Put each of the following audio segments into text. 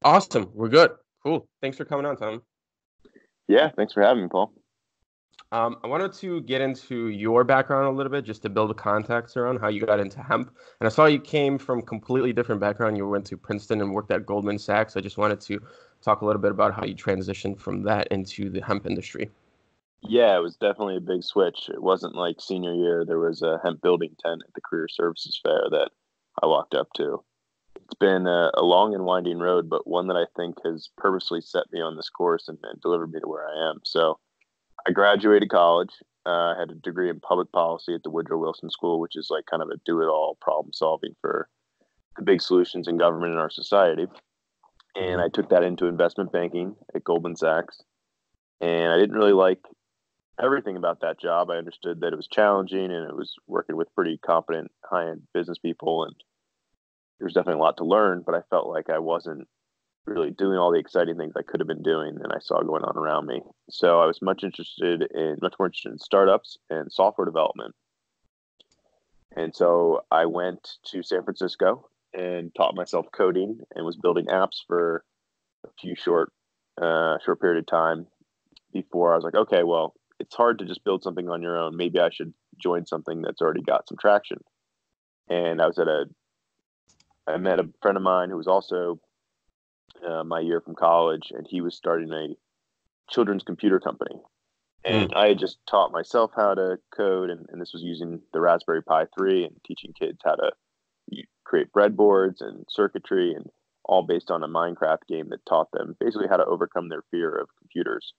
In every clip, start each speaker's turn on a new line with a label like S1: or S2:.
S1: Awesome. We're good. Cool. Thanks for coming on, Tom.
S2: Yeah, thanks for having me, Paul.
S1: I wanted to get into your background a little bit just to build a context around how you got into hemp. And I saw you came from completely different background. You went to Princeton and worked at Goldman Sachs. I just wanted to talk a little bit about how you transitioned from that into the hemp industry.
S2: Yeah, it was definitely a big switch. It wasn't like senior year. There was a hemp building tent at the Career Services Fair that I walked up to. It's been a long and winding road, but one that I think has purposely set me on this course and delivered me to where I am. So I graduated college. I had a degree in public policy at the Woodrow Wilson School, which is like kind of a do-it-all problem solving for the big solutions in government in our society. And
S1: Hmm.
S2: I took that into investment banking at Goldman Sachs. And I didn't really like everything about that job. I understood that it was challenging and it was working with pretty competent, high end business people. And there's definitely a lot to learn, but I felt like I wasn't really doing all the exciting things I could have been doing and I saw going on around me. So I was much more interested in startups and software development. And so I went to San Francisco and taught myself coding and was building apps for a few short period of time before I was like, okay, well, it's hard to just build something on your own. Maybe I should join something that's already got some traction. And I met a friend of mine who was also my year from college, and he was starting a children's computer company. And
S1: Mm.
S2: I had just taught myself how to code, and this was using the Raspberry Pi 3 and teaching kids how to create breadboards and circuitry, and all based on a Minecraft game that taught them basically how to overcome their fear of computers.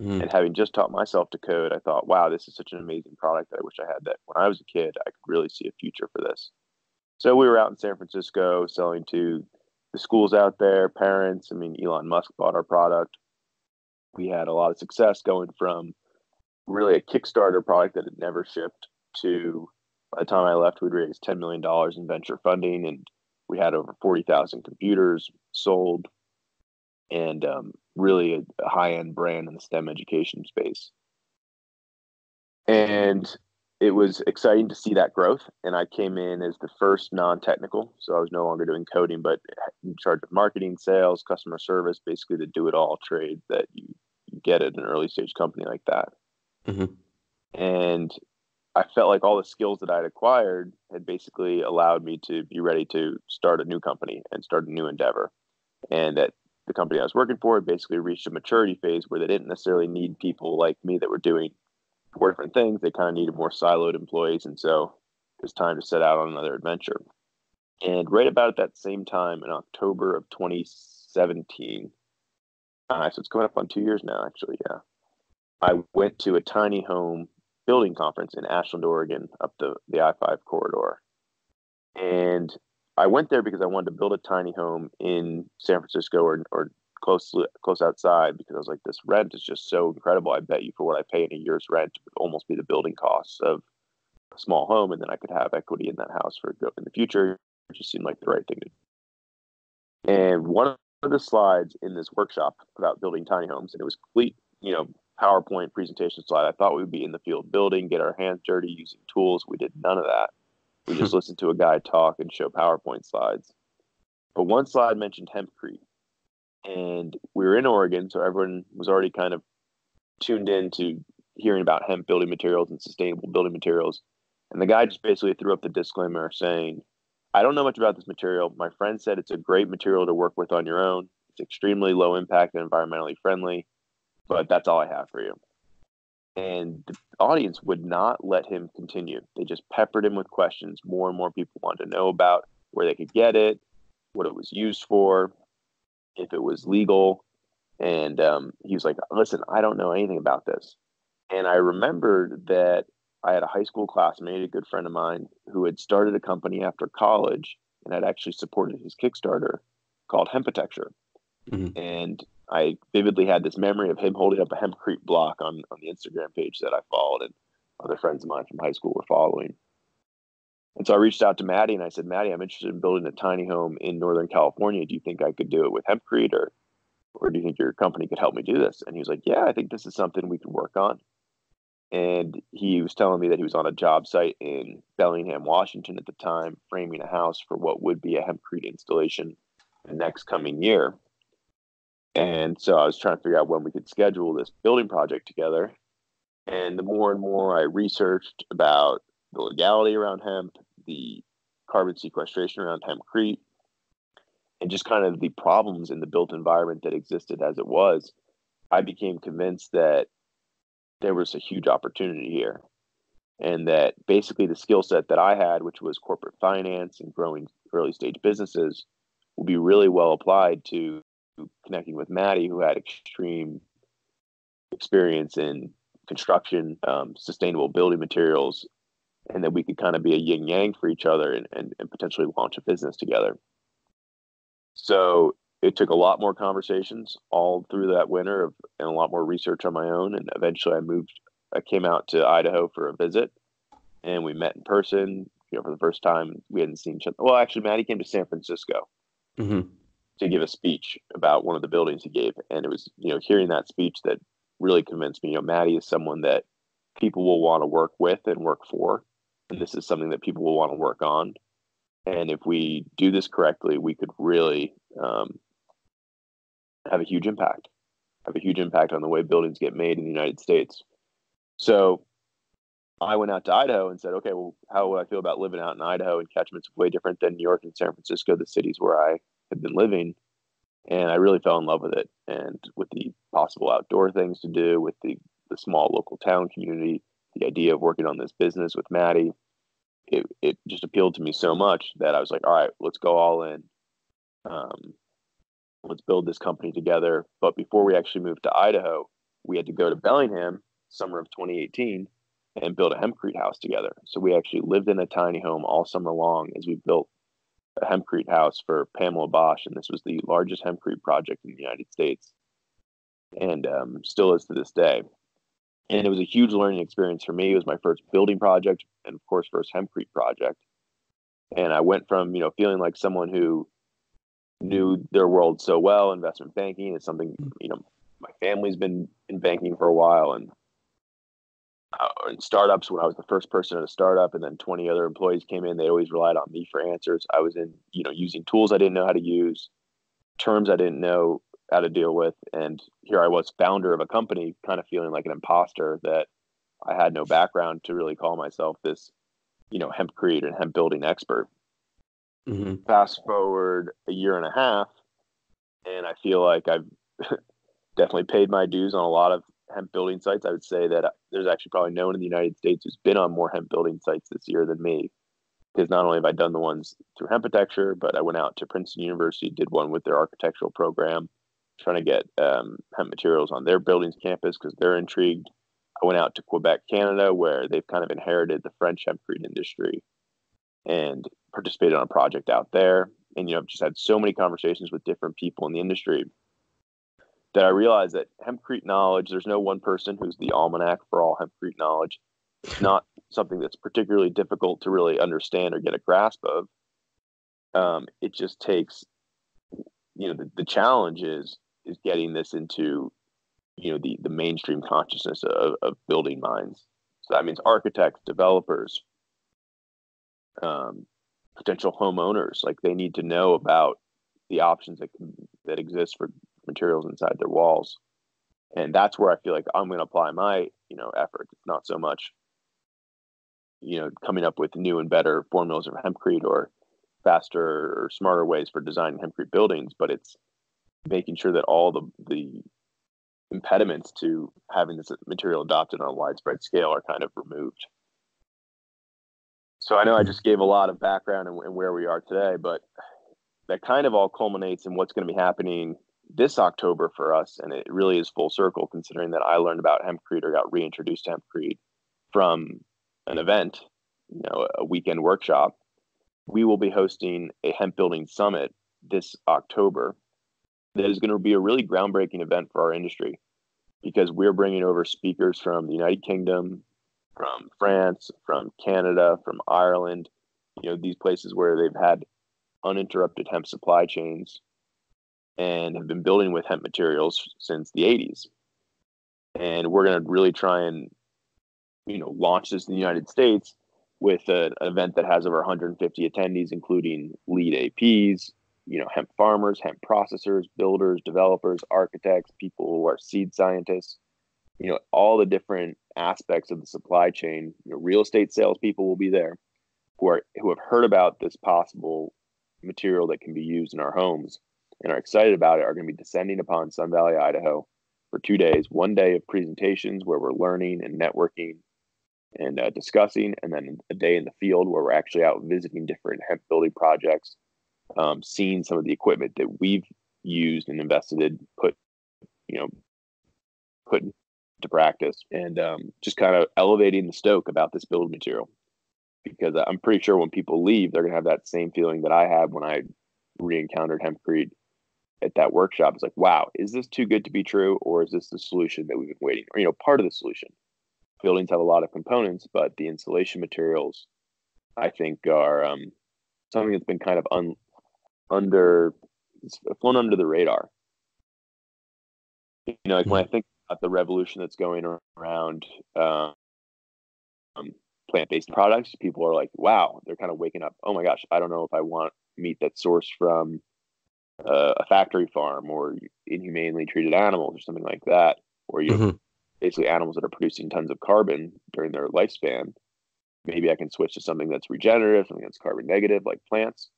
S1: Mm.
S2: And having just taught myself to code, I thought, wow, this is such an amazing product that I wish I had that when I was a kid. I could really see a future for this. So we were out in San Francisco selling to the schools out there, parents. I mean, Elon Musk bought our product. We had a lot of success going from really a Kickstarter product that had never shipped to by the time I left, we'd raised $10 million in venture funding and we had over 40,000 computers sold and really a high end brand in the STEM education space. And it was exciting to see that growth. And I came in as the first non technical. So I was no longer doing coding, but in charge of marketing, sales, customer service, basically the do it all trade that you get at an early stage company like that.
S1: Hmm.
S2: And I felt like all the skills that I'd acquired had basically allowed me to be ready to start a new company and start a new endeavor. And that the company I was working for had basically reached a maturity phase where they didn't necessarily need people like me that were doing four different things. They kind of needed more siloed employees. And so it was time to set out on another adventure. And right about at that same time in October of 2017, so it's coming up on 2 years now, actually. Yeah. I went to a tiny home building conference in Ashland, Oregon, up the I 5 corridor. And I went there because I wanted to build a tiny home in San Francisco or close outside because I was like, this rent is just so incredible. I bet you for what I pay in a year's rent would almost be the building costs of a small home, and then I could have equity in that house for in the future. It just seemed like the right thing to do. And one of the slides in this workshop about building tiny homes, and it was complete, PowerPoint presentation slide. I thought we would be in the field building, get our hands dirty using tools. We did none of that. We just listened to a guy talk and show PowerPoint slides. But one slide mentioned hempcrete. And we were in Oregon, so everyone was already kind of tuned in to hearing about hemp building materials and sustainable building materials. And the guy just basically threw up the disclaimer saying, I don't know much about this material. My friend said it's a great material to work with on your own. It's extremely low impact and environmentally friendly, but that's all I have for you. And the audience would not let him continue. They just peppered him with questions. More and more people wanted to know about where they could get it, what it was used for, if it was legal. And he was like, listen, I don't know anything about this. And I remembered that I had a high school classmate, a good friend of mine, who had started a company after college and had actually supported his Kickstarter called Hempitecture.
S1: Hmm.
S2: And I vividly had this memory of him holding up a hempcrete block on the Instagram page that I followed and other friends of mine from high school were following. And so I reached out to Maddie and I said, Maddie, I'm interested in building a tiny home in Northern California. Do you think I could do it with hempcrete or do you think your company could help me do this? And he was like, yeah, I think this is something we can work on. And he was telling me that he was on a job site in Bellingham, Washington at the time, framing a house for what would be a hempcrete installation. the next coming year. And so I was trying to figure out when we could schedule this building project together. And the more and more I researched about the legality around hemp, the carbon sequestration around hempcrete, and just kind of the problems in the built environment that existed as it was, I became convinced that there was a huge opportunity here. And that basically the skill set that I had, which was corporate finance and growing early stage businesses, will be really well applied to connecting with Maddie, who had extreme experience in construction, sustainable building materials, and that we could kind of be a yin yang for each other and potentially launch a business together. So it took a lot more conversations all through that winter and a lot more research on my own. And eventually I came out to Idaho for a visit, and we met in person, for the first time. We hadn't seen each other. Well, actually, Maddie came to San Francisco to give a speech about one of the buildings he gave. And it was, hearing that speech that really convinced me, Maddie is someone that people will want to work with and work for. And this is something that people will want to work on. And if we do this correctly, we could really have a huge impact on the way buildings get made in the United States. So I went out to Idaho and said, okay, well, how would I feel about living out in Idaho? And Ketchum's way different than New York and San Francisco, the cities where I had been living. And I really fell in love with it. And with the possible outdoor things to do, with the small local town community, the idea of working on this business with Maddie, it just appealed to me so much that I was like, all right, let's go all in. Let's build this company together. But before we actually moved to Idaho, we had to go to Bellingham, summer of 2018, and build a hempcrete house together. So we actually lived in a tiny home all summer long as we built a hempcrete house for Pamela Bosch. And this was the largest hempcrete project in the United States, and still is to this day. And it was a huge learning experience for me. It was my first building project and, of course, first hempcrete project. And I went from, feeling like someone who knew their world so well. Investment banking is something, my family's been in banking for a while, and in startups, when I was the first person at a startup and then 20 other employees came in, they always relied on me for answers. I was using tools I didn't know how to use, terms I didn't know how to deal with. And here I was, founder of a company, kind of feeling like an imposter that I had no background to really call myself this, hempcrete and hemp building expert. Fast forward a year and a half, and I feel like I've definitely paid my dues on a lot of hemp building sites. I would say that there's actually probably no one in the United States who's been on more hemp building sites this year than me, because not only have I done the ones through Hempitecture, but I went out to Princeton University, did one with their architectural program, trying to get hemp materials on their buildings campus because they're intrigued. I went out to Quebec, Canada, where they've kind of inherited the French hempcrete industry, and participated on a project out there. And, I've just had so many conversations with different people in the industry that I realized that hempcrete knowledge, there's no one person who's the almanac for all hempcrete knowledge. It's not something that's particularly difficult to really understand or get a grasp of. It just takes, the challenge is getting this into, the mainstream consciousness of building minds. So that means architects, developers, potential homeowners. Like, they need to know about the options that exist for materials inside their walls. And that's where I feel like I'm going to apply my, effort. It's not so much, coming up with new and better formulas of hempcrete or faster or smarter ways for designing hempcrete buildings, but it's making sure that all the impediments to having this material adopted on a widespread scale are kind of removed. So I know I just gave a lot of background and where we are today, but that kind of all culminates in what's going to be happening this October for us. And it really is full circle, considering that I learned about hempcrete or got reintroduced to hempcrete from an event, a weekend workshop. We will be hosting a hemp building summit this October that is going to be a really groundbreaking event for our industry, because we're bringing over speakers from the United Kingdom, from France, from Canada, from Ireland, these places where they've had uninterrupted hemp supply chains and have been building with hemp materials since the 80s. And we're going to really try and, launch this in the United States with an event that has over 150 attendees, including lead APs, hemp farmers, hemp processors, builders, developers, architects, people who are seed scientists, all the different aspects of the supply chain. Real estate salespeople will be there who have heard about this possible material that can be used in our homes and are excited about it, are going to be descending upon Sun Valley, Idaho for 2 days, 1 day of presentations where we're learning and networking and discussing, and then a day in the field where we're actually out visiting different hemp building projects, seeing some of the equipment that we've used and invested in, put into practice, and just kind of elevating the stoke about this building material. Because I'm pretty sure when people leave, they're going to have that same feeling that I had when I re-encountered hempcrete at that workshop. It's like, wow, is this too good to be true? Or is this the solution that we've been waiting? Or, part of the solution. Buildings have a lot of components, but the insulation materials, I think, are something that's been kind of flown under the radar. Like when I think about the revolution that's going around plant-based products, people are like, wow, they're kind of waking up. Oh my gosh, I don't know if I want meat that's sourced from a factory farm or inhumanely treated animals or something like that, or basically animals that are producing tons of carbon during their lifespan. Maybe I can switch to something that's regenerative, something that's carbon negative, like plants.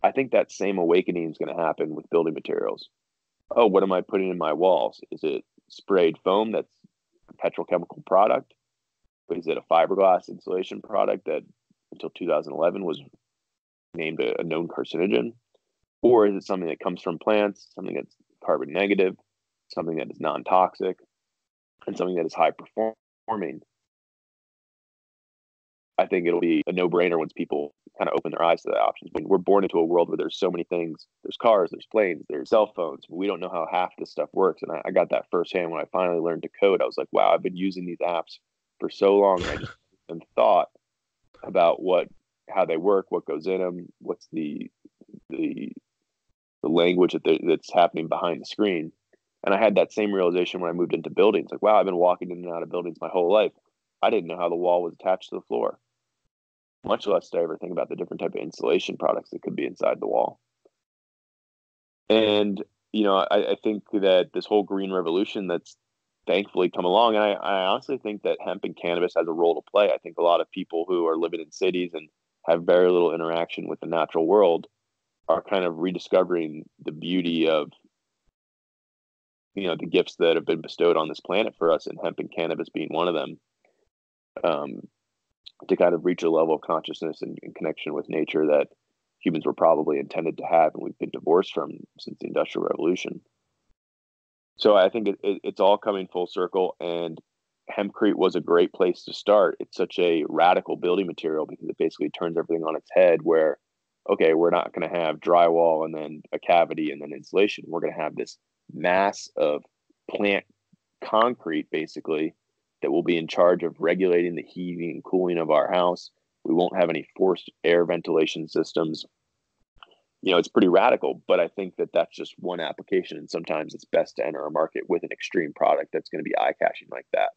S2: I think that same awakening is going to happen with building materials. Oh, what am I putting in my walls? Is it sprayed foam that's a petrochemical product? Is it a fiberglass insulation product that until 2011 was named a known carcinogen? Or is it something that comes from plants, something that's carbon negative, something that is non-toxic, and something that is high performing? I think it'll be a no-brainer once people kind of open their eyes to the options. We're born into a world where there's so many things. There's cars, there's planes, there's cell phones. We don't know how half this stuff works. And I got that firsthand when I finally learned to code. I was like, wow, I've been using these apps for so long. And I just haven't thought about how they work, what goes in them, what's the language that's happening behind the screen. And I had that same realization when I moved into buildings. Like, wow, I've been walking in and out of buildings my whole life. I didn't know how the wall was attached to the floor. Much less did I ever think about the different type of insulation products that could be inside the wall. And, I think that this whole green revolution that's thankfully come along, and I honestly think that hemp and cannabis has a role to play. I think a lot of people who are living in cities and have very little interaction with the natural world are kind of rediscovering the beauty of, the gifts that have been bestowed on this planet for us, and hemp and cannabis being one of them. To kind of reach a level of consciousness and connection with nature that humans were probably intended to have and we've been divorced from since the Industrial Revolution. So I think it's all coming full circle, and hempcrete was a great place to start. It's such a radical building material because it basically turns everything on its head where, okay, we're not going to have drywall and then a cavity and then insulation. We're going to have this mass of plant concrete, basically, that will be in charge of regulating the heating and cooling of our house. We won't have any forced air ventilation systems. It's pretty radical, but I think that that's just one application. And sometimes it's best to enter a market with an extreme product that's going to be eye-catching like that.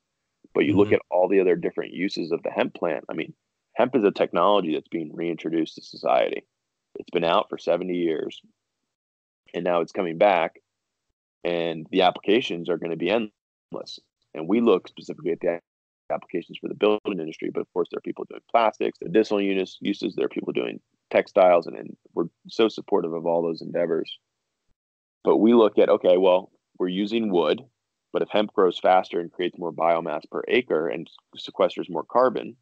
S2: But you look at all the other different uses of the hemp plant. I mean, hemp is a technology that's being reintroduced to society. It's been out for 70 years, and now it's coming back, and the applications are going to be endless. And we look specifically at the applications for the building industry, but of course there are people doing plastics, medicinal uses, there are people doing textiles, and we're so supportive of all those endeavors. But we look at, okay, well, we're using wood, but if hemp grows faster and creates more biomass per acre and sequesters more carbon,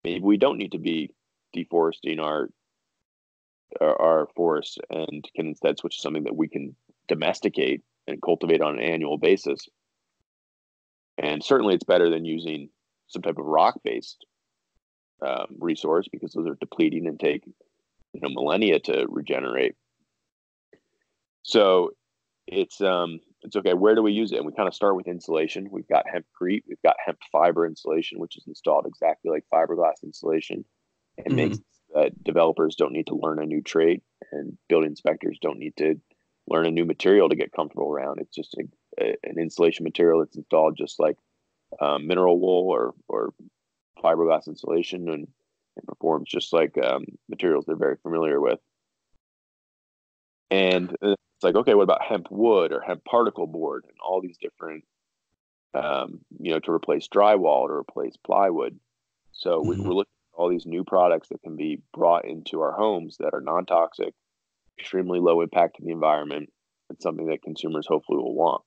S2: maybe we don't need to be deforesting our forests and can instead switch to something that we can domesticate and cultivate on an annual basis. And certainly it's better than using some type of rock-based resource, because those are depleting and take millennia to regenerate. So it's okay, where do we use it? And we kind of start with insulation. We've got hempcrete, we've got hemp fiber insulation, which is installed exactly like fiberglass insulation, and makes that developers don't need to learn a new trade, and building inspectors don't need to learn a new material to get comfortable around. It's just an insulation material that's installed just like mineral wool or fiberglass insulation, and it performs just like materials they're very familiar with. And it's like, okay, what about hemp wood or hemp particle board and all these different, to replace drywall, to replace plywood. So
S1: Mhm.
S2: we're looking at all these new products that can be brought into our homes that are non-toxic, extremely low impact to the environment. It's something that consumers hopefully will want.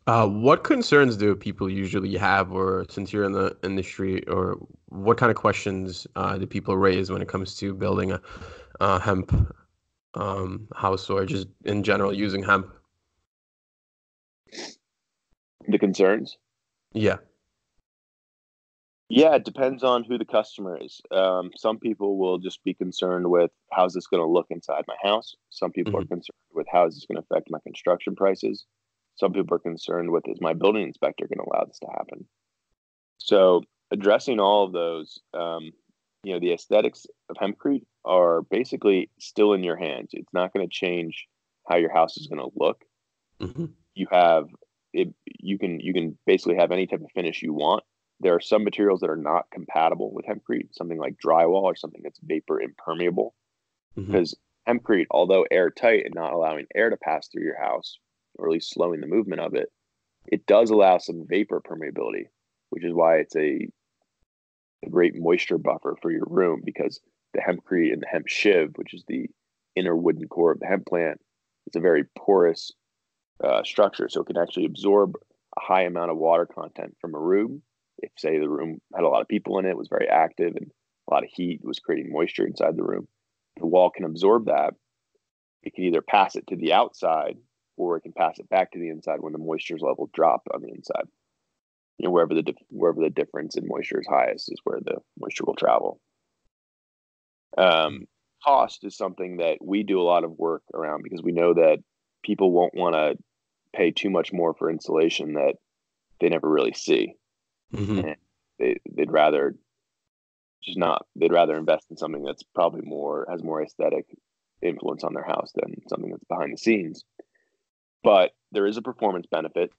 S1: What concerns do people usually have, or since you're in the industry, or what kind of questions do people raise when it comes to building a hemp house, or just in general using hemp?
S2: The concerns?
S1: Yeah.
S2: Yeah, it depends on who the customer is. Some people will just be concerned with how's this going to look inside my house. Some people are
S1: Hmm.
S2: concerned with how is this going to affect my construction prices. Some people are concerned with is my building inspector going to allow this to happen. So addressing all of those, the aesthetics of hempcrete are basically still in your hands. It's not going to change how your house is going to look.
S1: Hmm.
S2: You have it. You can basically have any type of finish you want. There are some materials that are not compatible with hempcrete, something like drywall or something that's vapor impermeable.
S1: Hmm.
S2: Because hempcrete, although airtight and not allowing air to pass through your house, or at least slowing the movement of it, it does allow some vapor permeability, which is why it's a great moisture buffer for your room because the hempcrete and the hemp shiv, which is the inner wooden core of the hemp plant, is a very porous structure. So it can actually absorb a high amount of water content from a room. If, say, the room had a lot of people in it, was very active, and a lot of heat was creating moisture inside the room, the wall can absorb that. It can either pass it to the outside or it can pass it back to the inside when the moisture level dropped on the inside. Wherever the difference in moisture is highest is where the moisture will travel. Um, Cost is something that we do a lot of work around because we know that people won't want to pay too much more for insulation that they never really see,
S1: Hmm.
S2: and they'd rather just not. They'd rather invest in something that's probably more has more aesthetic influence on their house than something that's behind the scenes. But there is a performance benefit.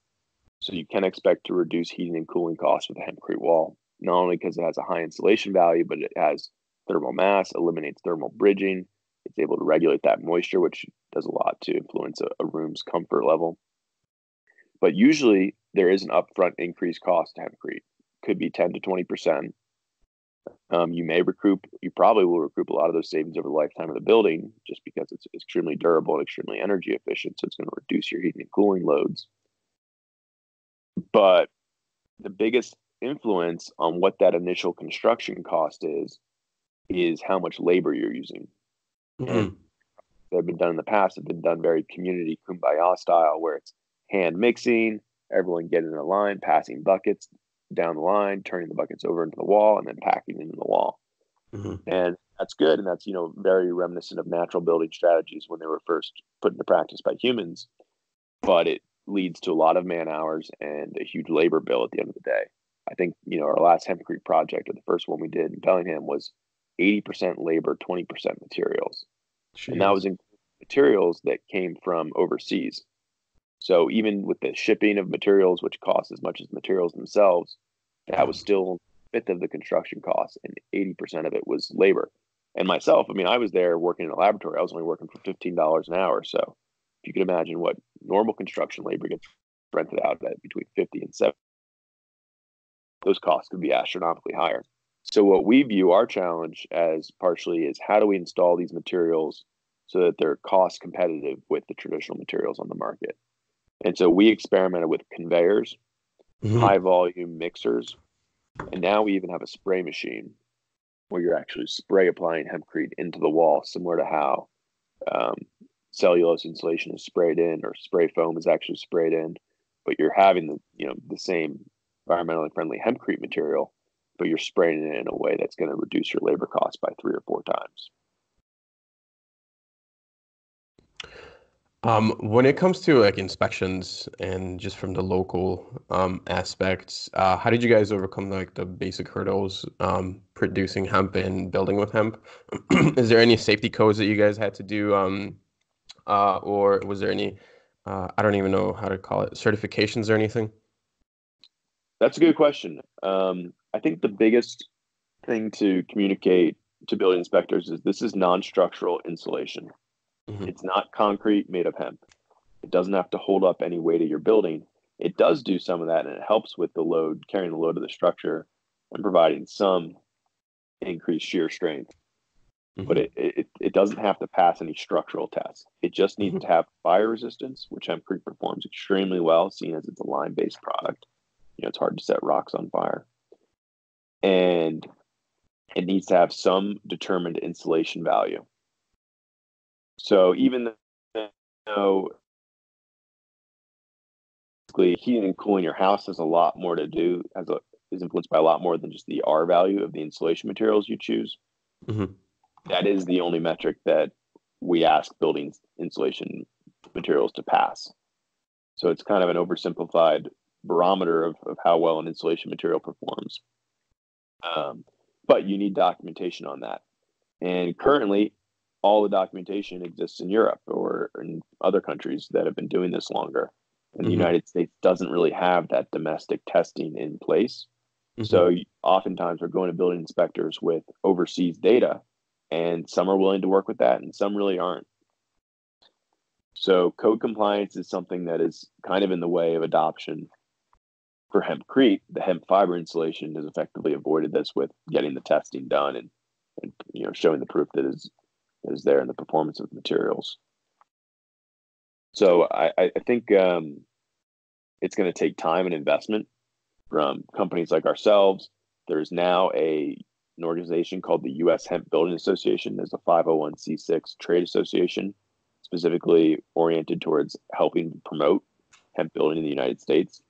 S2: So you can expect to reduce heating and cooling costs with a hempcrete wall, not only because it has a high insulation value, but it has thermal mass, eliminates thermal bridging. It's able to regulate that moisture, which does a lot to influence a room's comfort level. But usually there is an upfront increased cost to hempcrete. Could be 10 to 20%. You probably will recoup a lot of those savings over the lifetime of the building just because it's extremely durable and extremely energy efficient. So it's going to reduce your heating and cooling loads. But the biggest influence on what that initial construction cost is how much labor you're using. And
S1: Hmm.
S2: they've been done in the past have been done very community kumbaya style, where it's hand mixing, everyone getting in a line, passing buckets down the line, turning the buckets over into the wall, and then packing into the wall.
S1: Hmm.
S2: And that's good, and that's very reminiscent of natural building strategies when they were first put into practice by humans. But it leads to a lot of man hours and a huge labor bill at the end of the day. I think, our last hempcrete project, or the first one we did in Bellingham, was 80% labor, 20% materials. And that was
S1: Jesus.
S2: in materials that came from overseas. So even with the shipping of materials, which costs as much as the materials themselves, that was still a fifth of the construction costs, and 80% of it was labor. And myself, I mean, I was there working in a laboratory. I was only working for $15 an hour. So if you can imagine what normal construction labor gets rented out at between 50 and 70, those costs could be astronomically higher. So what we view our challenge as partially is how do we install these materials so that they're cost competitive with the traditional materials on the market. And so we experimented with conveyors,
S1: Hmm.
S2: high volume mixers, and now we even have a spray machine where you're actually spray applying hempcrete into the wall, similar to how um, cellulose insulation is sprayed in or spray foam is actually sprayed in. But you're having the same environmentally friendly hempcrete material, but you're spraying it in a way that's going to reduce your labor costs by 3 or 4 times.
S1: When it comes to like inspections and just from the local aspects, how did you guys overcome like the basic hurdles producing hemp and building with hemp? Is there any safety codes that you guys had to do, or was there any, I don't even know how to call it, certifications or anything?
S2: That's a good question. I think the biggest thing to communicate to building inspectors is this is non-structural insulation.
S1: Mm-hmm.
S2: It's not concrete made of hemp. It doesn't have to hold up any weight of your building. It does do some of that, and it helps with the load, carrying the load of the structure and providing some increased shear strength.
S1: Mm-hmm.
S2: But it doesn't have to pass any structural tests. It just needs
S1: Mm-hmm.
S2: to have fire resistance, which hempcrete performs extremely well, seeing as it's a lime-based product. It's hard to set rocks on fire. And it needs to have some determined insulation value. So even though heating and cooling your house has a lot more to do, is influenced by a lot more than just the R value of the insulation materials you choose.
S1: Mm-hmm.
S2: That is the only metric that we ask building insulation materials to pass. So it's kind of an oversimplified barometer of how well an insulation material performs. But you need documentation on that. And currently, all the documentation exists in Europe or in other countries that have been doing this longer. And the United States doesn't really have that domestic testing in place. Mm-hmm. So oftentimes we're going to building inspectors with overseas data, and some are willing to work with that and some really aren't. So code compliance is something that is kind of in the way of adoption for hempcrete. The hemp fiber insulation has effectively avoided this with getting the testing done and showing the proof that is there in the performance of the materials. So I think it's going to take time and investment from companies like ourselves. There's now an organization called the U.S. Hemp Building Association. There's a 501c6 trade association specifically oriented towards helping promote hemp building in the United States.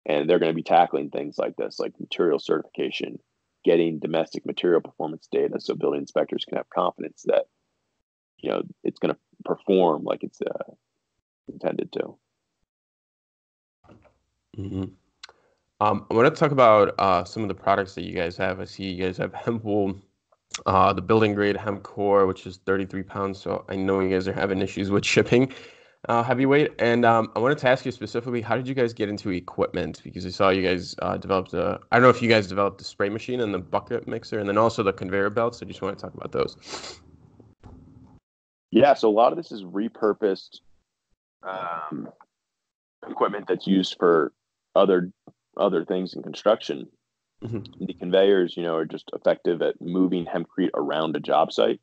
S2: And they're going to be tackling things like this, like material certification, getting domestic material performance data so building inspectors can have confidence that it's going to perform like it's intended to.
S1: Mm-hmm. I want to talk about some of the products that you guys have. I see you guys have hemp wool, the building grade hemp core, which is 33 pounds. So I know you guys are having issues with shipping heavyweight. And I wanted to ask you specifically, how did you guys get into equipment? Because I saw you guys I don't know if you guys developed the spray machine and the bucket mixer and then also the conveyor belts. So I just want to talk about those.
S2: Yeah, so a lot of this is repurposed equipment that's used for other things in construction. Mm-hmm. The conveyors, are just effective at moving hempcrete around a job site.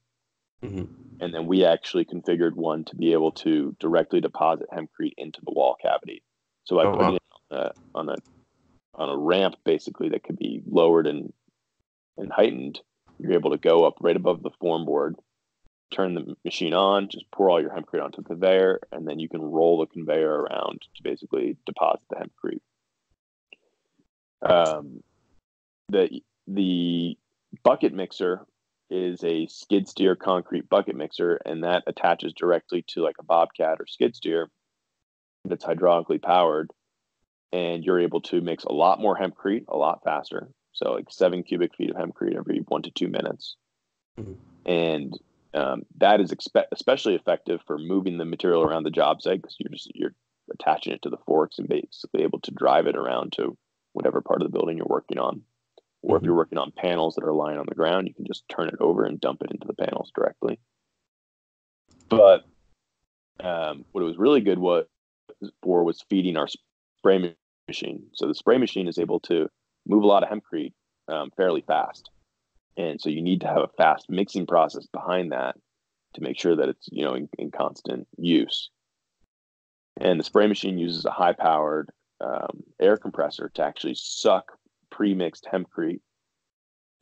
S2: Mm-hmm. And then we actually configured one to be able to directly deposit hempcrete into the wall cavity. So I put it on a ramp basically that could be lowered and heightened. You're able to go up right above the form board, turn the machine on, just pour all your hempcrete onto the conveyor, and then you can roll the conveyor around to basically deposit the hempcrete. The bucket mixer is a skid steer concrete bucket mixer, and that attaches directly to like a bobcat or skid steer that's hydraulically powered, and you're able to mix a lot more hempcrete a lot faster. So like 7 cubic feet of hempcrete every 1 to 2 minutes. Mm-hmm. And that is especially effective for moving the material around the job site because you're attaching it to the forks and basically able to drive it around to whatever part of the building you're working on. Or if you're working on panels that are lying on the ground, you can just turn it over and dump it into the panels directly. But what it was really good was feeding our spray machine. So the spray machine is able to move a lot of hempcrete fairly fast. And so you need to have a fast mixing process behind that to make sure that it's, in constant use. And the spray machine uses a high-powered air compressor to actually suck pre-mixed hempcrete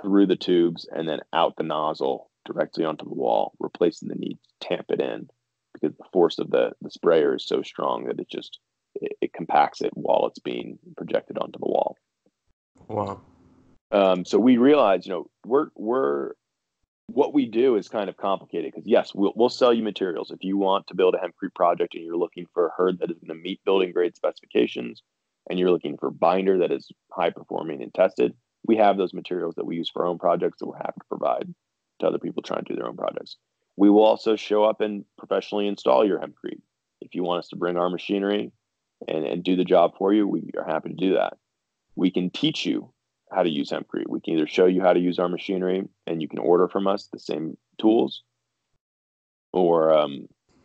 S2: through the tubes and then out the nozzle directly onto the wall, replacing the need to tamp it in because the force of the sprayer is so strong that it compacts it while it's being projected onto the wall.
S1: Wow.
S2: So we realized, we're what we do is kind of complicated because yes, we'll sell you materials if you want to build a hempcrete project and you're looking for a herd that is going to meet building grade specifications and you're looking for binder that is high performing and tested. We have those materials that we use for our own projects that we're happy to provide to other people trying to do their own projects. We will also show up and professionally install your hempcrete. If you want us to bring our machinery and do the job for you, we are happy to do that. We can teach you how to use hempcrete. We can either show you how to use our machinery and you can order from us the same tools, or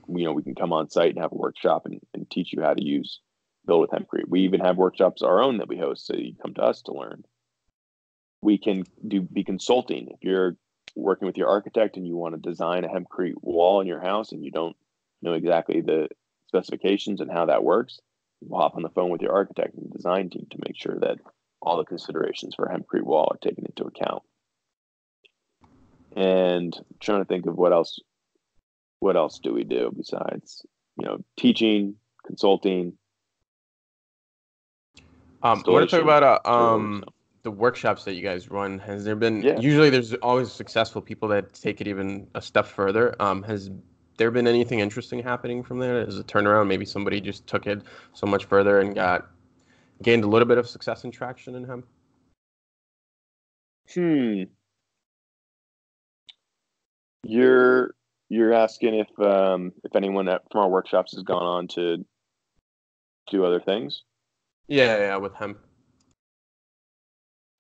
S2: we can come on site and have a workshop and teach you how to build with hempcrete. We even have workshops our own that we host, so you come to us to learn. We can be consulting. If you're working with your architect and you want to design a hempcrete wall in your house and you don't know exactly the specifications and how that works, we'll hop on the phone with your architect and design team to make sure that all the considerations for a hempcrete wall are taken into account. And I'm trying to think of what else do we do besides, teaching, consulting.
S1: I want to talk about the workshops that you guys run. Has there been, usually there's always successful people that take it even a step further. Has there been anything interesting happening from there as a turnaround? Maybe somebody just took it so much further and gained a little bit of success and traction in hemp?
S2: You're asking if anyone from our workshops has gone on to do other things?
S1: Yeah, with hemp.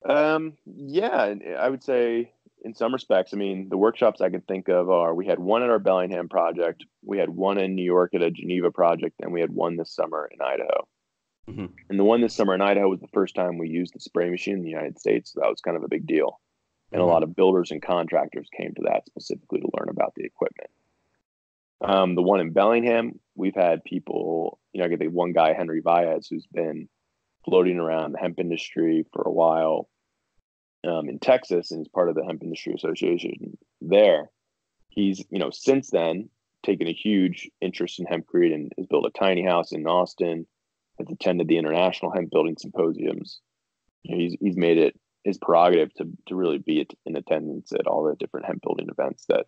S2: Yeah, I would say in some respects. I mean, the workshops I can think of are, we had one at our Bellingham project, we had one in New York at a Geneva project, and we had one this summer in Idaho.
S1: Mm-hmm.
S2: And the one this summer in Idaho was the first time we used the spray machine in the United States. So that was kind of a big deal. And a lot of builders and contractors came to that specifically to learn about the equipment. The one in Bellingham, we've had people, I get the one guy, Henry Valles, who's been floating around the hemp industry for a while in Texas, and he's part of the Hemp Industry Association there. He's, since then taken a huge interest in hempcrete and has built a tiny house in Austin, has attended the International Hemp Building Symposiums. He's made it his prerogative to really be in attendance at all the different hemp building events that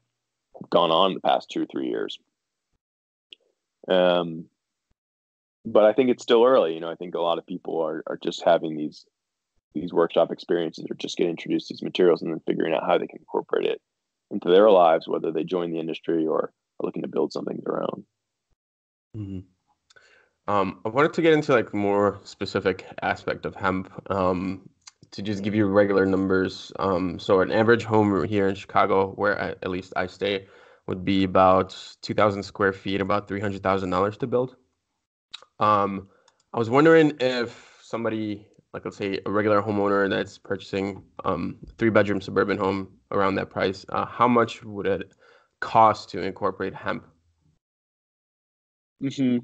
S2: have gone on in the past 2 or 3 years. But I think it's still early. I think a lot of people are just having these workshop experiences, or just getting introduced to these materials and then figuring out how they can incorporate it into their lives, whether they join the industry or are looking to build something of their own.
S1: Mm-hmm. I wanted to get into like more specific aspect of hemp, to just give you regular numbers. So an average home here in Chicago, where at least I stay, would be about 2,000 square feet, about $300,000 to build. I was wondering if somebody, like let's say a regular homeowner that's purchasing a 3-bedroom suburban home around that price, how much would it cost to incorporate hemp?
S2: Mm-hmm.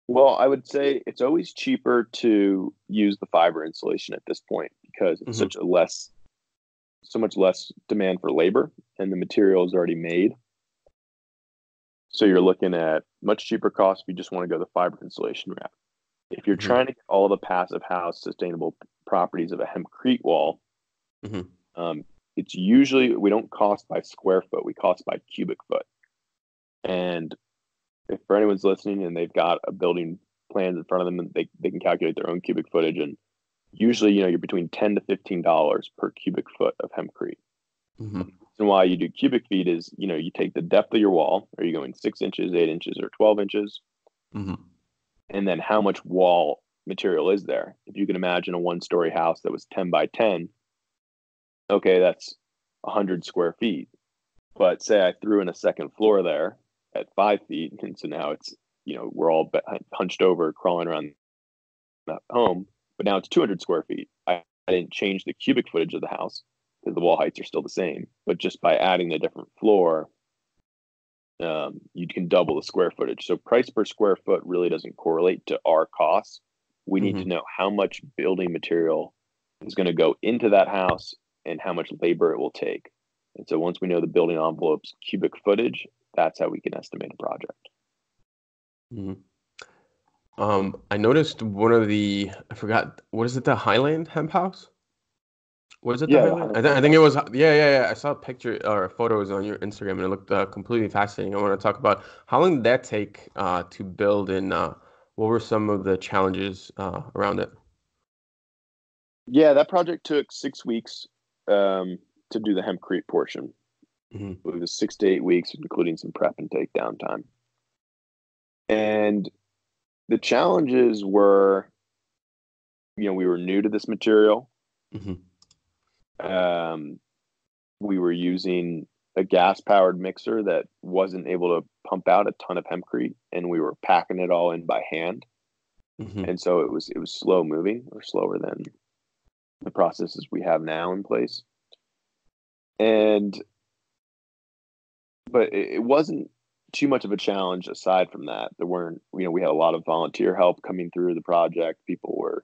S2: Well, I would say it's always cheaper to use the fiber insulation at this point, because it's so much less demand for labor and the material is already made. So you're looking at much cheaper costs if you just want to go the fiber insulation route. If you're trying to get all the passive house sustainable properties of a hempcrete wall, it's usually, we don't cost by square foot, we cost by cubic foot. And if for anyone's listening and they've got a building plans in front of them, and they can calculate their own cubic footage, and usually, you're between $10 to $15 per cubic foot of hempcrete. And why you do cubic feet is, you take the depth of your wall. Are you going 6 inches, 8 inches, or 12 inches? And then how much wall material is there? If you can imagine a 1-story house that was 10 by 10, okay, that's 100 square feet. But say I threw in a second floor there at 5 feet, and so now it's, we're all hunched over, crawling around the home, but now it's 200 square feet. I didn't change the cubic footage of the house because the wall heights are still the same, but just by adding a different floor, you can double the square footage. So price per square foot really doesn't correlate to our costs. We need to know how much building material is going to go into that house and how much labor it will take. And so once we know the building envelope's cubic footage, that's how we can estimate a project.
S1: I noticed one of I forgot, what is it, the Highland Hemp House? Was it the Highland? I think it was, yeah. I saw a picture or photos on your Instagram, and it looked completely fascinating. I want to talk about how long did that take to build, and what were some of the challenges around it?
S2: Yeah, that project took 6 weeks to do the hempcrete portion. It was 6 to 8 weeks, including some prep and takedown time. And the challenges were, we were new to this material.
S1: Hmm.
S2: We were using a gas-powered mixer that wasn't able to pump out a ton of hempcrete, and we were packing it all in by hand.
S1: Hmm.
S2: And so it was slow moving, or slower than the processes we have now in place. And but it wasn't too much of a challenge aside from that. There weren't, we had a lot of volunteer help coming through the project. People were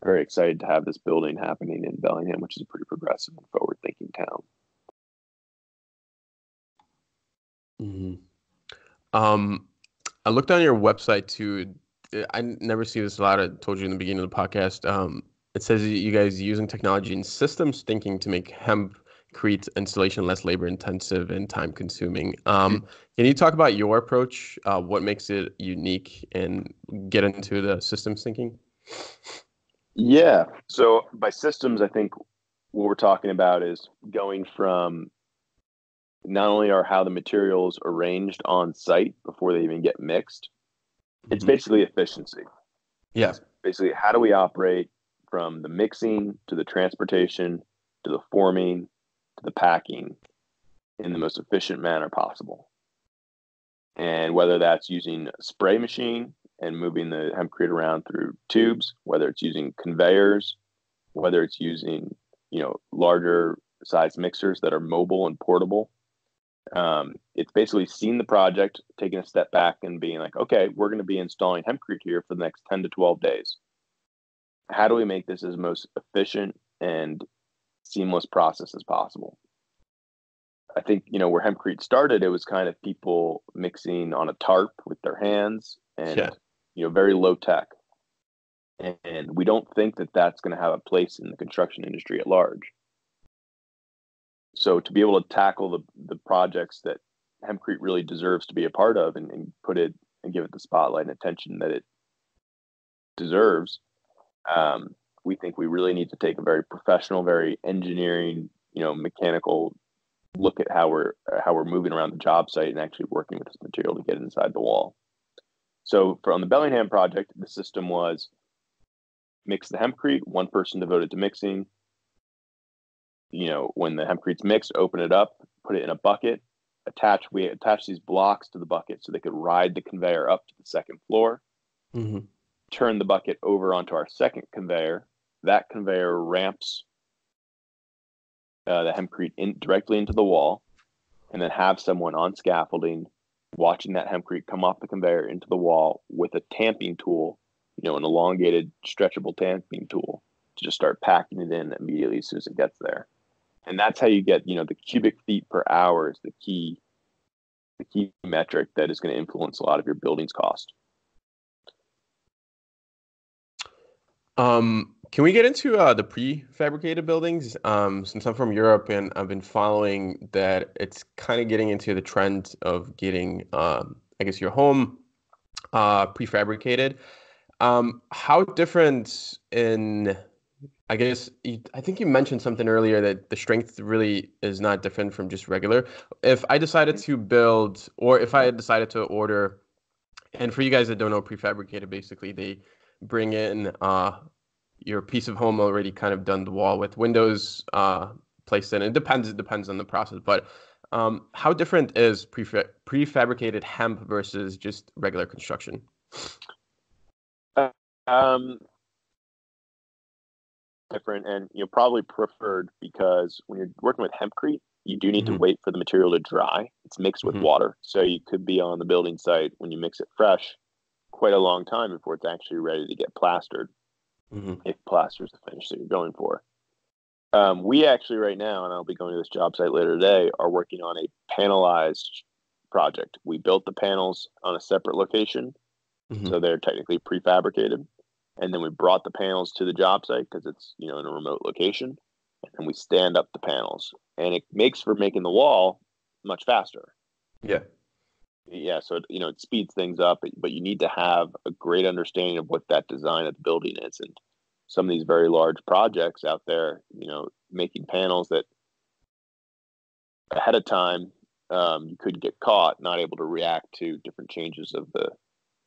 S2: very excited to have this building happening in Bellingham, which is a pretty progressive and forward-thinking town.
S1: Hmm. Um, I looked on your website too. I never see this a lot. I told you in the beginning of the podcast. It says you guys using technology and systems thinking to make hempcrete installation less labor intensive and time consuming. Can you talk about your approach? What makes it unique, and get into the systems thinking?
S2: Yeah. So by systems, I think what we're talking about is going from not only are how the materials arranged on site before they even get mixed, it's
S1: Hmm.
S2: basically efficiency.
S1: Yeah.
S2: It's basically how do we operate from the mixing to the transportation to the forming to the packing in the most efficient manner possible. And whether that's using a spray machine and moving the hempcrete around through tubes, whether it's using conveyors, whether it's using, larger size mixers that are mobile and portable. It's basically seeing the project, taking a step back and being like, okay, we're going to be installing hempcrete here for the next 10 to 12 days. How do we make this as most efficient and seamless process as possible? I think, where hempcrete started, it was kind of people mixing on a tarp with their hands
S1: Yeah.
S2: and, very low tech. And we don't think that that's going to have a place in the construction industry at large. So to be able to tackle the projects that hempcrete really deserves to be a part of, and put it and give it the spotlight and attention that it deserves, we think we really need to take a very professional, very engineering, mechanical look at how we're moving around the job site and actually working with this material to get inside the wall. So on the Bellingham project, the system was mix the hempcrete, one person devoted to mixing. When the hempcrete's mixed, open it up, put it in a bucket, we attach these blocks to the bucket so they could ride the conveyor up to the second floor,
S1: Hmm.
S2: turn the bucket over onto our second conveyor. That conveyor ramps the hempcrete directly into the wall, and then have someone on scaffolding watching that hempcrete come off the conveyor into the wall with a tamping tool, an elongated, stretchable tamping tool, to just start packing it in immediately as soon as it gets there. And that's how you get, the cubic feet per hour is the key metric that is going to influence a lot of your building's cost.
S1: Can we get into the prefabricated buildings? Since I'm from Europe and I've been following that, it's kind of getting into the trend of getting, I guess, your home prefabricated. How different in, I guess, I think you mentioned something earlier that the strength really is not different from just regular. If I decided to build, or if I had decided to order, and for you guys that don't know, prefabricated, basically they bring in your piece of home already kind of done the wall with windows placed in. It depends on the process, but how different is prefabricated hemp versus just regular construction?
S2: Um, Different, and probably preferred, because when you're working with hempcrete, you do need to
S1: Hmm.
S2: wait for the material to dry. It's mixed with
S1: Hmm.
S2: water, so you could be on the building site when you mix it fresh quite a long time before it's actually ready to get plastered,
S1: Hmm.
S2: if plaster is the finish that you're going for. We actually right now, and I'll be going to this job site later today, are working on a panelized project. We built the panels on a separate location,
S1: Hmm.
S2: so they're technically prefabricated, and then we brought the panels to the job site because it's in a remote location, and we stand up the panels, and it makes for making the wall much faster.
S1: Yeah.
S2: Yeah, so it speeds things up, but you need to have a great understanding of what that design of the building is. And some of these very large projects out there, making panels that ahead of time, you could get caught not able to react to different changes of the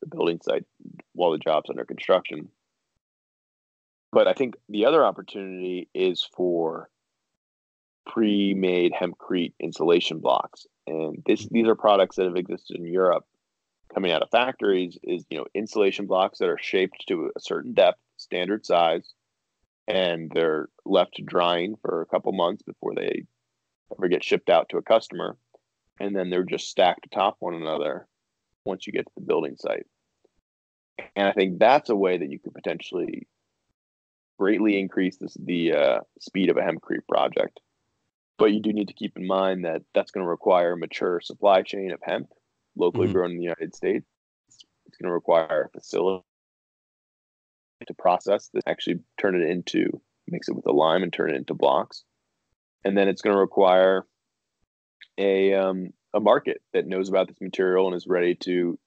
S2: building site while the job's under construction. But I think the other opportunity is for pre-made hempcrete insulation blocks. And these are products that have existed in Europe coming out of factories is, insulation blocks that are shaped to a certain depth, standard size, and they're left drying for a couple months before they ever get shipped out to a customer. And then they're just stacked atop one another once you get to the building site. And I think that's a way that you could potentially greatly increase the speed of a hempcrete project. But you do need to keep in mind that that's going to require a mature supply chain of hemp locally grown in the United States. It's going to require a facility to process this, actually mix it with a lime and turn it into blocks. And then it's going to require a market that knows about this material and is ready to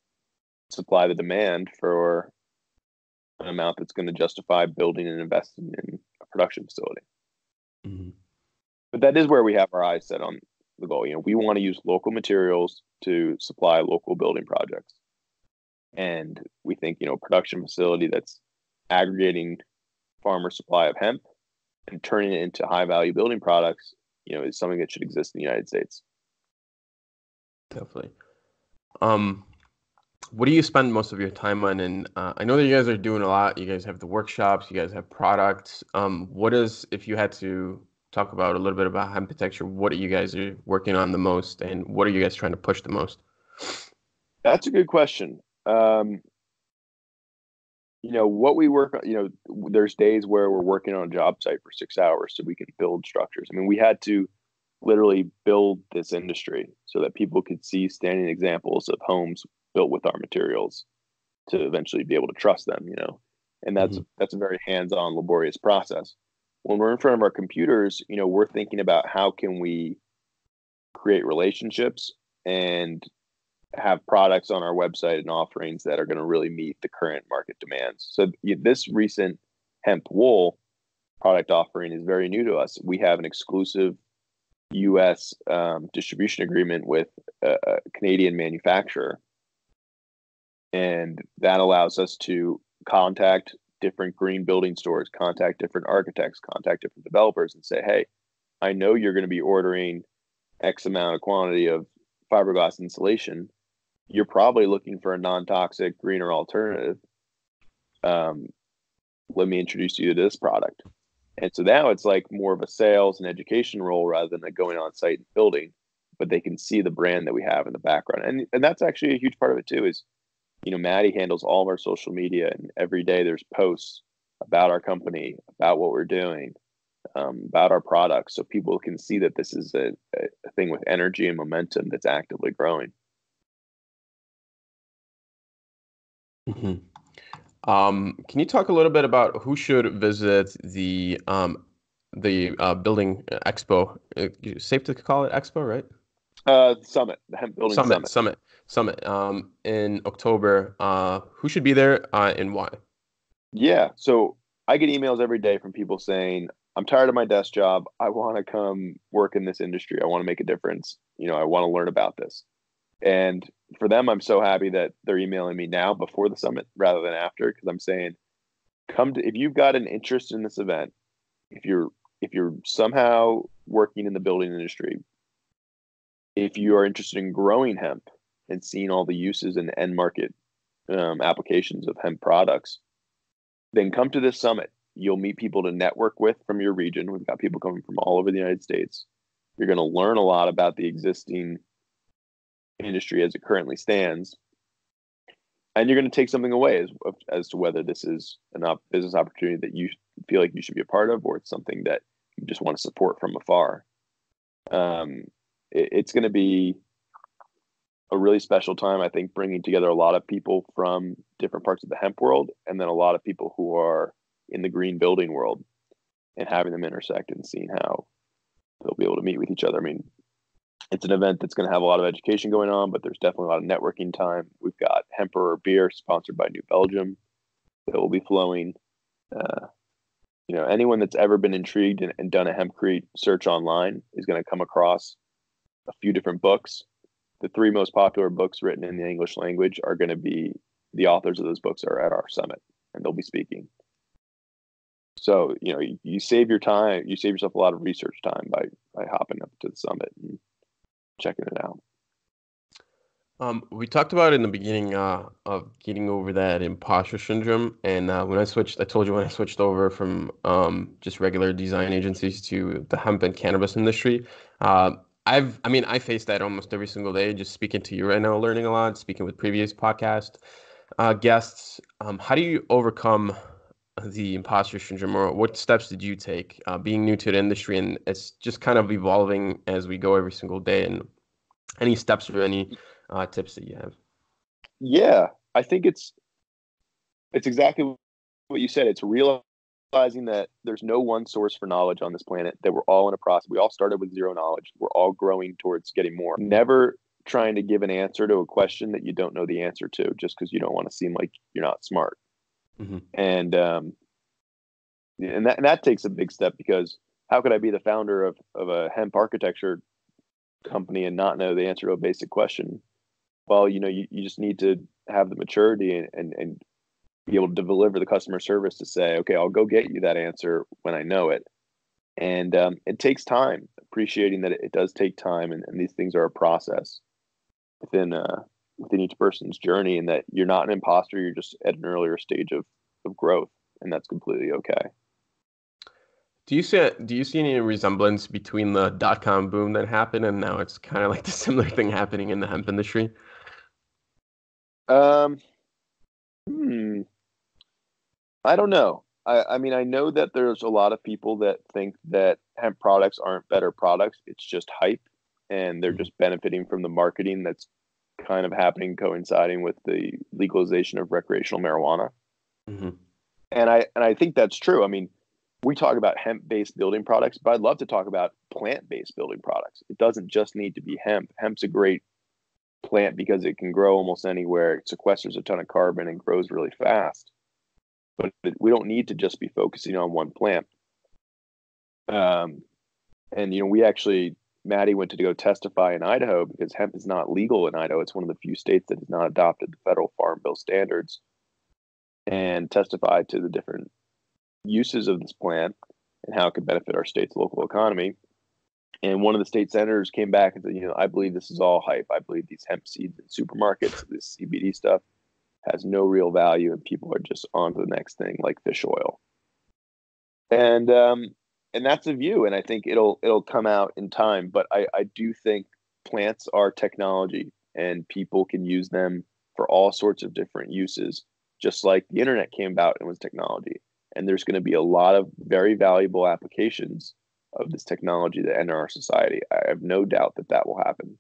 S2: supply the demand for an amount that's going to justify building and investing in a production facility. Mm-hmm. But that is where we have our eyes set on the goal. We want to use local materials to supply local building projects. And we think, a production facility that's aggregating farmer supply of hemp and turning it into high value building products, is something that should exist in the United States.
S1: Definitely. What do you spend most of your time on? And I know that you guys are doing a lot. You guys have the workshops, you guys have products. If you had to talk about a little bit about Hempitecture, what are you guys are working on the most, and what are you guys trying to push the most?
S2: That's a good question. What we work on, there's days where we're working on a job site for 6 hours so we can build structures. I mean, we had to literally build this industry so that people could see standing examples of homes built with our materials to eventually be able to trust them, and that's a very hands-on, laborious process. When we're in front of our computers, we're thinking about how can we create relationships and have products on our website and offerings that are going to really meet the current market demands. So this recent hemp wool product offering is very new to us. We have an exclusive U.S. Distribution agreement with a Canadian manufacturer, and that allows us to contact different green building stores, contact different architects, contact different developers, and say, hey, I know you're going to be ordering X amount of quantity of fiberglass insulation. You're probably looking for a non-toxic, greener alternative. Let me introduce you to this product. And so now it's like more of a sales and education role rather than going on site and building, but they can see the brand that we have in the background. And that's actually a huge part of it too, is, Maddie handles all of our social media, and every day there's posts about our company, about what we're doing, about our products. So people can see that this is a thing with energy and momentum that's actively growing.
S1: Mm-hmm. Can you talk a little bit about who should visit the building expo? Safe to call it expo, right?
S2: Summit, the Hemp Building
S1: Summit. In October. Who should be there and why?
S2: Yeah, so I get emails every day from people saying, I'm tired of my desk job. I want to come work in this industry. I want to make a difference. I want to learn about this. And for them, I'm so happy that they're emailing me now before the summit rather than after, because I'm saying, if you've got an interest in this event, if you're somehow working in the building industry, if you are interested in growing hemp and seeing all the uses and end market applications of hemp products, then come to this summit. You'll meet people to network with from your region. We've got people coming from all over the United States. You're going to learn a lot about the existing industry as it currently stands, and you're going to take something away as to whether this is a business opportunity that you feel like you should be a part of, or it's something that you just want to support from afar. It's going to be a really special time, I think, bringing together a lot of people from different parts of the hemp world, and then a lot of people who are in the green building world, and having them intersect and seeing how they'll be able to meet with each other. I mean, it's an event that's going to have a lot of education going on, but there's definitely a lot of networking time. We've got Hemperor beer sponsored by New Belgium that will be flowing. Anyone that's ever been intrigued and done a hempcrete search online is going to come across a few different books. The 3 most popular books written in the English language are going to be, the authors of those books are at our summit, and they'll be speaking. So, you save your time, you save yourself a lot of research time by hopping up to the summit and checking it out.
S1: We talked about in the beginning of getting over that imposter syndrome, and I told you when I switched over from just regular design agencies to the hemp and cannabis industry. Uh, I face that almost every single day. Just speaking to you right now, learning a lot, speaking with previous podcast guests. How do you overcome the imposter syndrome, or what steps did you take being new to the industry, and it's just kind of evolving as we go every single day? And any steps or any tips that you have?
S2: Yeah, I think it's exactly what you said. It's realizing that there's no one source for knowledge on this planet, that we're all in a process. We all started with zero knowledge. We're all growing towards getting more. Never trying to give an answer to a question that you don't know the answer to just because you don't want to seem like you're not smart.
S1: Mm-hmm.
S2: And that takes a big step, because how could I be the founder of a hemp architecture company and not know the answer to a basic question? Well, you just need to have the maturity and be able to deliver the customer service to say, okay, I'll go get you that answer when I know it. And it takes time, appreciating that it does take time, and these things are a process within each person's journey, and that you're not an imposter, you're just at an earlier stage of growth, and that's completely okay.
S1: Do you see any resemblance between the dot-com boom that happened and now it's kind of like the similar thing happening in the hemp industry?
S2: Um, hmm, I don't know. I mean, I know that there's a lot of people that think that hemp products aren't better products. It's just hype, and they're
S1: Mm-hmm.
S2: just benefiting from the marketing that's kind of happening, coinciding with the legalization of recreational marijuana.
S1: Mm-hmm.
S2: And I think that's true. I mean, we talk about hemp-based building products, but I'd love to talk about plant-based building products. It doesn't just need to be hemp. Hemp's a great plant because it can grow almost anywhere. It sequesters a ton of carbon and grows really fast. But we don't need to just be focusing on one plant. Um, and we actually, Maddie went to go testify in Idaho because hemp is not legal in Idaho. It's one of the few states that has not adopted the federal Farm Bill standards, and testified to the different uses of this plant and how it could benefit our state's local economy. And one of the state senators came back and said, I believe this is all hype. I believe these hemp seeds in supermarkets, this CBD stuff, has no real value, and people are just on to the next thing like fish oil. And that's a view, and I think it'll come out in time. But I do think plants are technology, and people can use them for all sorts of different uses, just like the internet came about and was technology. And there's going to be a lot of very valuable applications of this technology that enter our society. I have no doubt that that will happen.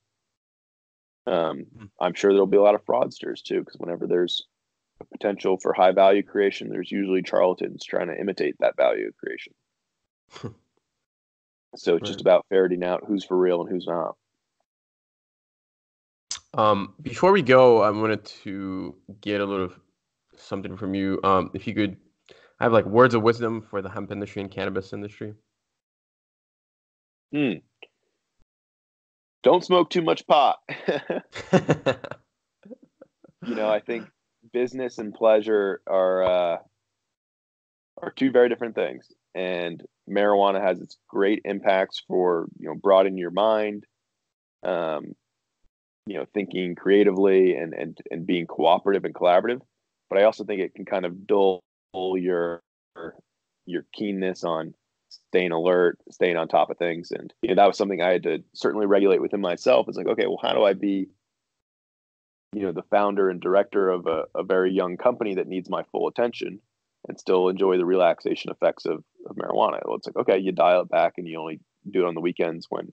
S2: I'm sure there'll be a lot of fraudsters too, because whenever there's a potential for high value creation, there's usually charlatans trying to imitate that value creation. So it's just
S1: Right.
S2: about ferreting out who's for real and who's not.
S1: Before we go, I wanted to get a little something from you. If you could, I have like words of wisdom for the hemp industry and cannabis industry.
S2: Hmm. Don't smoke too much pot. I think business and pleasure are two very different things, and marijuana has its great impacts for broadening your mind, um, thinking creatively and being cooperative and collaborative. But I also think it can kind of dull your keenness on staying alert, staying on top of things. And that was something I had to certainly regulate within myself. It's like, okay, well, how do I be the founder and director of a very young company that needs my full attention and still enjoy the relaxation effects of marijuana? Well, it's like, okay, you dial it back and you only do it on the weekends when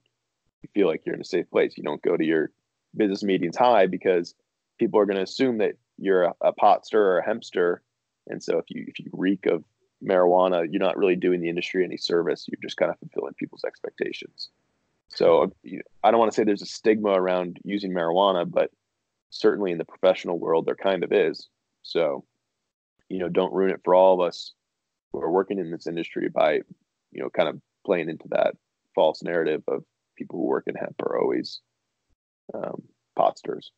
S2: you feel like you're in a safe place. You don't go to your business meetings high, because people are going to assume that you're a pot stir or a hempster. And so if you reek of marijuana, you're not really doing the industry any service. You're just kind of fulfilling people's expectations. So I don't want to say there's a stigma around using marijuana, but certainly in the professional world, there kind of is. So, don't ruin it for all of us who are working in this industry by, kind of playing into that false narrative of people who work in hemp are always pot stirrers.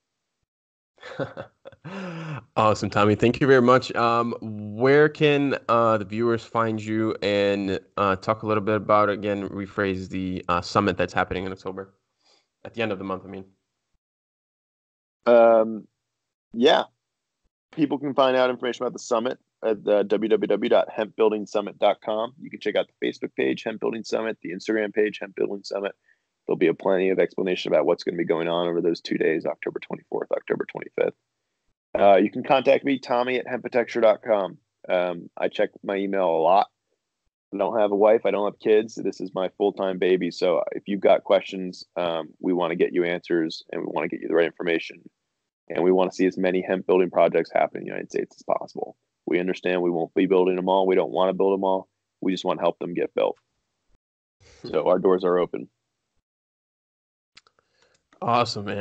S1: Awesome, Tommy. Thank you very much. Where can the viewers find you and talk a little bit about, again, rephrase the summit that's happening in October at the end of the month, I mean.
S2: Yeah, people can find out information about the summit at www.hempbuildingsummit.com. You can check out the Facebook page, Hemp Building Summit, the Instagram page, Hemp Building Summit. There'll be plenty of explanation about what's going to be going on over those 2 days, October 24th, October 25th. You can contact me, Tommy at hempatecture.com. I check my email a lot. I don't have a wife. I don't have kids. This is my full-time baby. So if you've got questions, we want to get you answers and we want to get you the right information. And we want to see as many hemp building projects happen in the United States as possible. We understand we won't be building them all. We don't want to build them all. We just want to help them get built. So our doors are open.
S1: Awesome, man.